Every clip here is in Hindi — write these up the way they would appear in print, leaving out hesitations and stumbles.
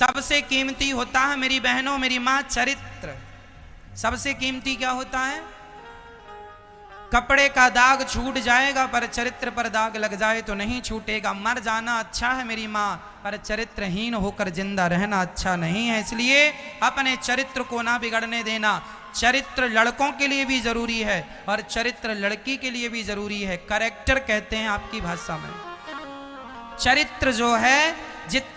सबसे कीमती होता है मेरी बहनों, मेरी मां, चरित्र। सबसे कीमती क्या होता है? कपड़े का दाग छूट जाएगा पर चरित्र पर दाग लग जाए तो नहीं छूटेगा। मर जाना अच्छा है मेरी मां, पर चरित्रहीन होकर जिंदा रहना अच्छा नहीं है। इसलिए अपने चरित्र को ना बिगड़ने देना। चरित्र लड़कों के लिए भी जरूरी है और चरित्र लड़की के लिए भी जरूरी है। कैरेक्टर कहते हैं आपकी भाषा में। चरित्र जो है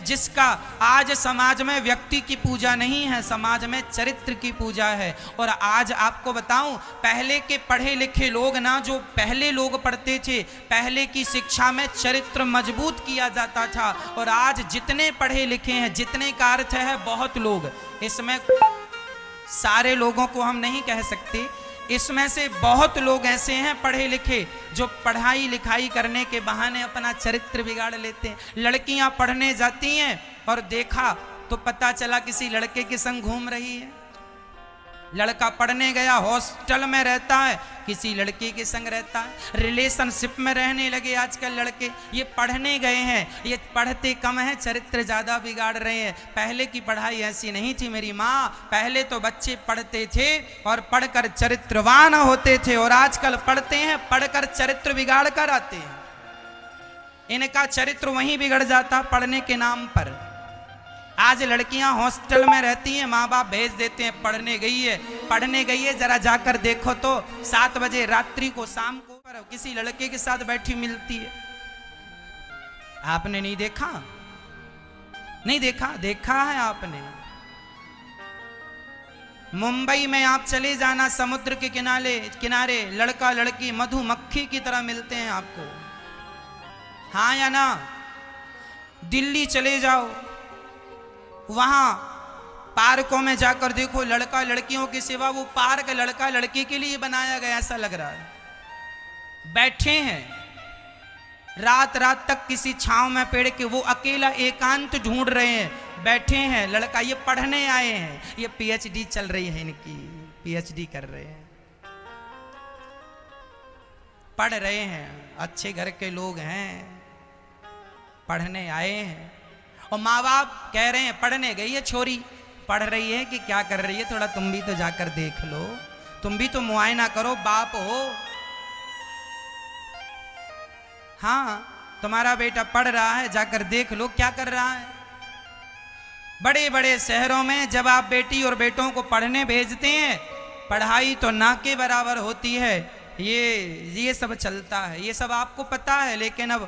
जिसका आज समाज में व्यक्ति की पूजा नहीं है, समाज में चरित्र की पूजा है। और आज आपको बताऊं, पहले के पढ़े लिखे लोग ना, जो पहले लोग पढ़ते थे, पहले की शिक्षा में चरित्र मजबूत किया जाता था। और आज जितने पढ़े लिखे हैं, जितने का अर्थ है बहुत लोग, इसमें सारे लोगों को हम नहीं कह सकते, इसमें से बहुत लोग ऐसे हैं पढ़े लिखे जो पढ़ाई लिखाई करने के बहाने अपना चरित्र बिगाड़ लेते हैं। लड़कियां पढ़ने जाती हैं और देखा तो पता चला किसी लड़के के संग घूम रही है। लड़का पढ़ने गया, हॉस्टल में रहता है, किसी लड़की के संग रहता है। रिलेशनशिप में रहने लगे आजकल लड़के। ये पढ़ने गए हैं, ये पढ़ते कम हैं, चरित्र ज़्यादा बिगाड़ रहे हैं। पहले की पढ़ाई ऐसी नहीं थी मेरी माँ। पहले तो बच्चे पढ़ते थे और पढ़कर चरित्रवान होते थे, और आजकल पढ़ते हैं, पढ़कर चरित्र बिगाड़ कर आते हैं। इनका चरित्र वहीं बिगड़ जाता पढ़ने के नाम पर। आज लड़कियां हॉस्टल में रहती हैं, माँ बाप भेज देते हैं, पढ़ने गई है, जरा जाकर देखो तो 7 बजे रात्रि को, शाम को किसी लड़के के साथ बैठी मिलती है। आपने नहीं देखा? नहीं देखा? देखा है आपने। मुंबई में आप चले जाना, समुद्र के किनारे लड़का लड़की मधुमक्खी की तरह मिलते हैं आपको, हाँ या ना? दिल्ली चले जाओ, वहां पार्कों में जाकर देखो, लड़का लड़कियों के सिवा वो पार्क लड़का लड़की के लिए बनाया गया ऐसा लग रहा है। बैठे हैं रात रात तक किसी छांव में पेड़ के, वो अकेला एकांत ढूंढ रहे हैं, बैठे हैं। लड़का ये पढ़ने आए हैं, ये पीएचडी चल रही है इनकी, पीएचडी कर रहे हैं, पढ़ रहे हैं, अच्छे घर के लोग हैं, पढ़ने आए हैं। और माँ बाप कह रहे हैं पढ़ने गई है छोरी, पढ़ रही है कि क्या कर रही है, थोड़ा तुम भी तो जाकर देख लो, तुम भी तो मुआयना करो, बाप हो। हाँ, तुम्हारा बेटा पढ़ रहा है, जाकर देख लो क्या कर रहा है। बड़े बड़े शहरों में जब आप बेटी और बेटों को पढ़ने भेजते हैं, पढ़ाई तो ना के बराबर होती है। ये सब चलता है, ये सब आपको पता है, लेकिन अब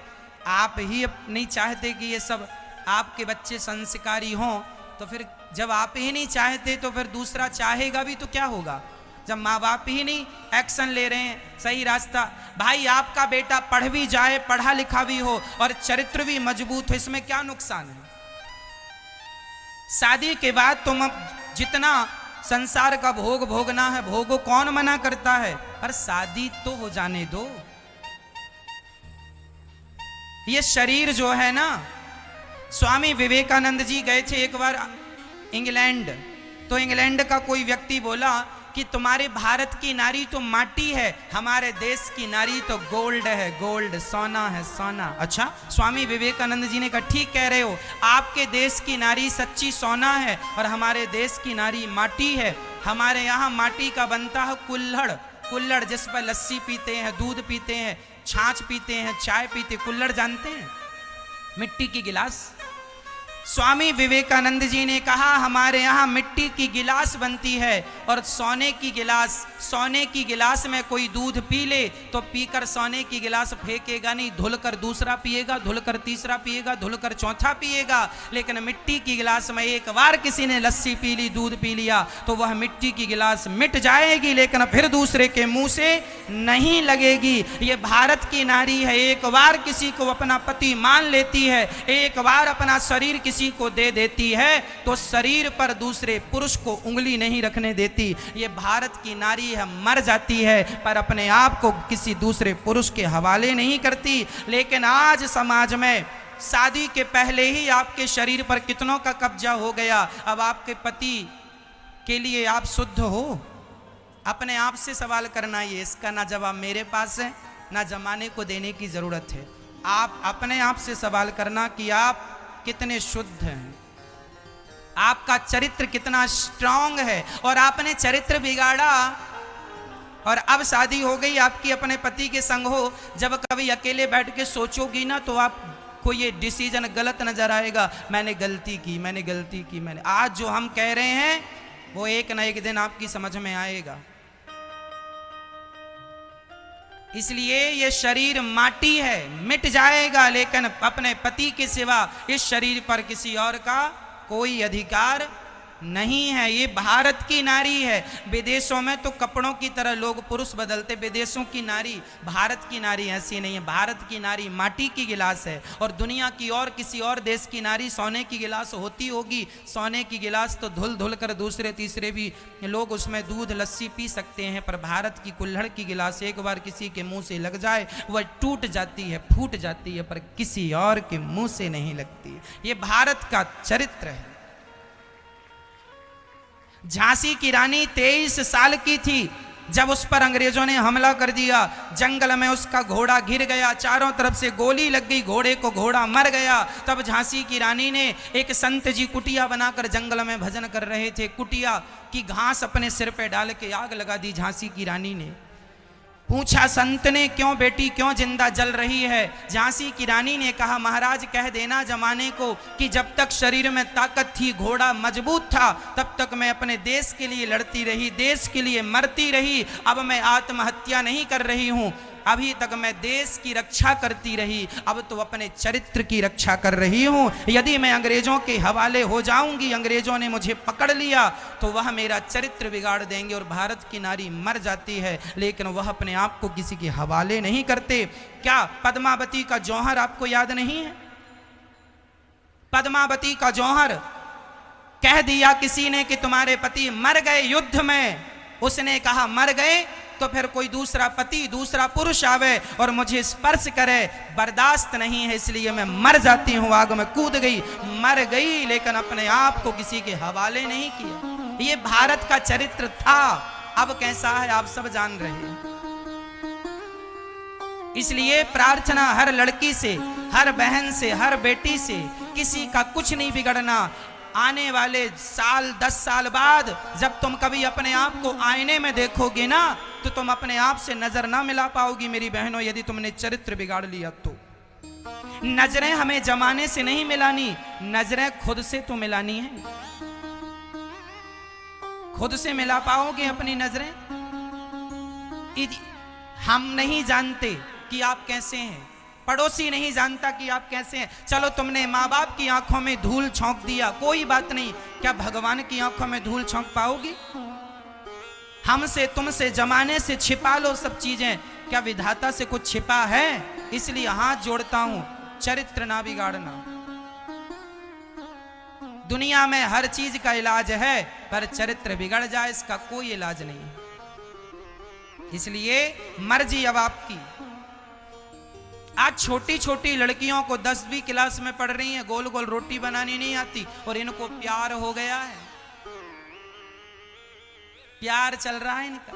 आप ही नहीं चाहते कि ये सब आपके बच्चे संस्कारी हों। तो फिर जब आप ही नहीं चाहते तो फिर दूसरा चाहेगा भी तो क्या होगा? जब माँ बाप ही नहीं एक्शन ले रहे हैं सही रास्ता। भाई आपका बेटा पढ़ भी जाए, पढ़ा लिखा भी हो और चरित्र भी मजबूत हो, इसमें क्या नुकसान है? शादी के बाद तुम अब जितना संसार का भोग भोगना है भोगो, कौन मना करता है, पर शादी तो हो जाने दो। ये शरीर जो है ना, स्वामी विवेकानंद जी गए थे एक बार इंग्लैंड, तो इंग्लैंड का कोई व्यक्ति बोला कि तुम्हारे भारत की नारी तो माटी है, हमारे देश की नारी तो गोल्ड है, गोल्ड, सोना है, सोना। अच्छा, स्वामी विवेकानंद जी ने कहा ठीक कह रहे हो, आपके देश की नारी सच्ची सोना है और हमारे देश की नारी माटी है। हमारे यहाँ माटी का बनता है कुल्हड़, कुल्हड़ जिस पर लस्सी पीते हैं, दूध पीते हैं, छाछ पीते हैं, चाय पीते, कुल्हड़ जानते हैं? मिट्टी की गिलास। स्वामी विवेकानंद जी ने कहा हमारे यहाँ मिट्टी की गिलास बनती है और सोने की गिलास, सोने की गिलास में कोई दूध पी ले तो पीकर सोने की गिलास फेंकेगा नहीं, धुलकर दूसरा पिएगा, धुलकर तीसरा पिएगा, धुलकर चौथा पिएगा। लेकिन मिट्टी की गिलास में एक बार किसी ने लस्सी पी ली, दूध पी लिया, तो वह मिट्टी की गिलास मिट जाएगी, लेकिन फिर दूसरे के मुंह से नहीं लगेगी। ये भारत की नारी है, एक बार किसी को अपना पति मान लेती है, एक बार अपना शरीर किसी को दे देती है तो शरीर पर दूसरे पुरुष को उंगली नहीं रखने देती। ये भारत की नारी है, मर जाती है पर अपने आप को किसी दूसरे पुरुष के हवाले नहीं करती। लेकिन आज समाज में शादी के पहले ही आपके शरीर पर कितनों का कब्जा हो गया। अब आपके पति के लिए आप शुद्ध हो? अपने आप से सवाल करना, ये इसका ना जवाब मेरे पास है ना जमाने को देने की जरूरत है। आप अपने आप से सवाल करना कि आप कितने शुद्ध हैं। आपका चरित्र कितना स्ट्रांग है, और आपने चरित्र बिगाड़ा और अब शादी हो गई आपकी, अपने पति के संग हो, जब कभी अकेले बैठ के सोचोगी ना तो आपको ये डिसीजन गलत नजर आएगा, मैंने गलती की, मैंने गलती की, मैंने। आज जो हम कह रहे हैं वो एक ना एक दिन आपकी समझ में आएगा। इसलिए ये शरीर माटी है, मिट जाएगा, लेकिन अपने पति के सिवा इस शरीर पर किसी और का कोई अधिकार नहीं है। ये भारत की नारी है। विदेशों में तो कपड़ों की तरह लोग पुरुष बदलते, विदेशों की नारी, भारत की नारी ऐसी नहीं है। भारत की नारी माटी की गिलास है, और दुनिया की और किसी और देश की नारी सोने की गिलास होती होगी। सोने की गिलास तो धुल धुल कर दूसरे तीसरे भी लोग उसमें दूध लस्सी पी सकते हैं, पर भारत की कुल्हड़ की गिलास एक बार किसी के मुंह से लग जाए वह टूट जाती है, फूट जाती है, पर किसी और के मुंह से नहीं लगती। ये भारत का चरित्र है। झांसी की रानी 23 साल की थी जब उस पर अंग्रेजों ने हमला कर दिया। जंगल में उसका घोड़ा गिर गया, चारों तरफ से गोली लग गई, घोड़े को घोड़ा मर गया। तब झांसी की रानी ने, एक संत जी कुटिया बनाकर जंगल में भजन कर रहे थे, कुटिया की घास अपने सिर पे डाल के आग लगा दी झांसी की रानी ने। पूछा संत ने, क्यों बेटी, क्यों जिंदा जल रही है? झांसी की रानी ने कहा, महाराज कह देना जमाने को कि जब तक शरीर में ताकत थी, घोड़ा मजबूत था, तब तक मैं अपने देश के लिए लड़ती रही, देश के लिए मरती रही। अब मैं आत्महत्या नहीं कर रही हूं, अभी तक मैं देश की रक्षा करती रही, अब तो अपने चरित्र की रक्षा कर रही हूं। यदि मैं अंग्रेजों के हवाले हो जाऊंगी, अंग्रेजों ने मुझे पकड़ लिया, तो वह मेरा चरित्र बिगाड़ देंगे। और भारत की नारी मर जाती है, लेकिन वह अपने आप को किसी के हवाले नहीं करते। क्या पद्मावती का जौहर आपको याद नहीं है? पद्मावती का जौहर कह दिया किसी ने कि तुम्हारे पति मर गए युद्ध में, उसने कहा मर गए तो फिर कोई दूसरा पति, दूसरा पुरुष आवे और मुझे स्पर्श करे, बर्दाश्त नहीं है, इसलिए मैं मर जाती हूं। आग में कूद गई, मर गई, लेकिन अपने आप को किसी के हवाले नहीं किया। ये भारत का चरित्र था। अब कैसा है आप सब जान रहे हैं। इसलिए प्रार्थना हर लड़की से, हर बहन से, हर बेटी से, किसी का कुछ नहीं बिगड़ना। आने वाले साल 10 साल बाद जब तुम कभी अपने आप को आईने में देखोगे ना, तो तुम अपने आप से नजर ना मिला पाओगी मेरी बहनों, यदि तुमने चरित्र बिगाड़ लिया तो। नजरें हमें जमाने से नहीं मिलानी, नजरें खुद से तो मिलानी है। खुद से मिला पाओगे अपनी नजरें? हम नहीं जानते कि आप कैसे हैं, पड़ोसी नहीं जानता कि आप कैसे हैं। चलो तुमने माँ बाप की आंखों में धूल झोंक दिया, कोई बात नहीं, क्या भगवान की आंखों में धूल झोंक पाओगी? हमसे, तुमसे, जमाने से छिपा लो सब चीजें, क्या विधाता से कुछ छिपा है? इसलिए हाथ जोड़ता हूं, चरित्र ना बिगाड़ना। दुनिया में हर चीज का इलाज है, पर चरित्र बिगड़ जाए इसका कोई इलाज नहीं। इसलिए मर्जी अब आपकी। आज छोटी छोटी लड़कियों को 10वीं क्लास में पढ़ रही हैं, गोल गोल रोटी बनानी नहीं आती, और इनको प्यार हो गया है, प्यार चल रहा है इनका।